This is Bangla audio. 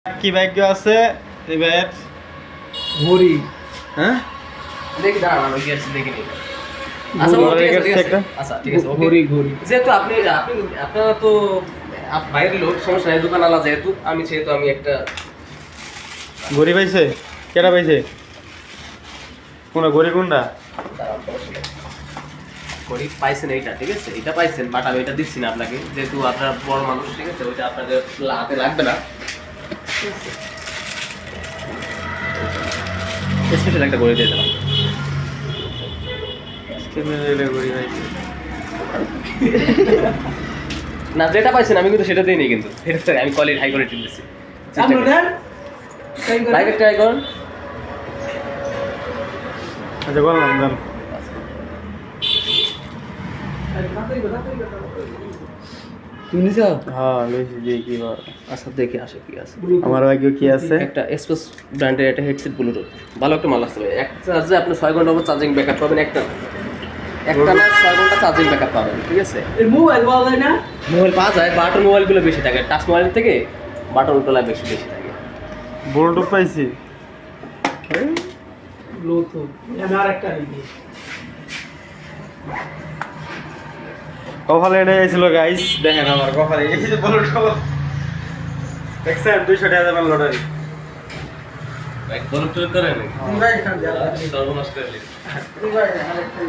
কি ভাগ্য আছে এবার ঘড়ি হ্যাঁ দেখি দাঁড়ান আমি কি আছে দেখি নিই। আচ্ছা ঠিক আছে ওকে। ঘড়ি ঘড়ি যেহেতু আপনি আপনারা তো বাইরের লোক, সমস্যা নাই, দোকান আলা যেহেতু আমি একটা ঘড়ি পাইছে কেটা পাইছে কোনটা ঘড়ি কোনটা দাঁড়ান, সমস্যা নাই। ঘড়ি পাইছেন এইটা, ঠিক আছে, এটা পাইছেন, বাট আমি এটা দিচ্ছি না আপনাকে, যেহেতু আপনার বড় মানুষ, ঠিক আছে, ওইটা আপনাদের হাতে লাগবে না। স্পেশাল একটা ঘড়ি দিয়ে দিলাম। ঘড়ি পাইছে না, যেটা পাইছেন আমি কিন্তু সেটা দিই নি, কিন্তু আমি কোয়ালিটি হাই কোয়ালিটি দিচ্ছি। লাইভ একটা ট্রাই করুন। আচ্ছা বললাম জান তুমি নিছো হ্যাঁ লইছি দিয়ে কি বল আচ্ছা দেখে আসে কি আছে। আমার ভাগ্য কি আছে একটা এক্সপ্রেস ব্র্যান্ডের একটা হেডসেট ব্লুটুথ, ভালো একটা মাল আসছে ভাই। এক চার্জে আপনি 6 ঘন্টা পর চার্জিং ব্যাকআপ পাবেন, একটা না 6 ঘন্টা চার্জিং ব্যাকআপ পাবেন, ঠিক আছে। এই মোবাইল পাওয়া যায় না মোবাইল পাওয়া যায়, বাটন মোবাইলগুলো বেশি থাকে, টাচ মোবাইল থেকে বাটনগুলো বেশি থাকে। ব্লুটুথ পাইছি ব্লুটুথ আমি আরেকটা নিবি কপালে এনে গেছিল গাইস, দেখেন আমার কপালে এই যে ব্লুটুথ দেখছেন 200 টাকা দামের লটারি এক বড় ট্রেড করে নেই ভাই খান যা সর্বনাশ করে ভাই আরেকটা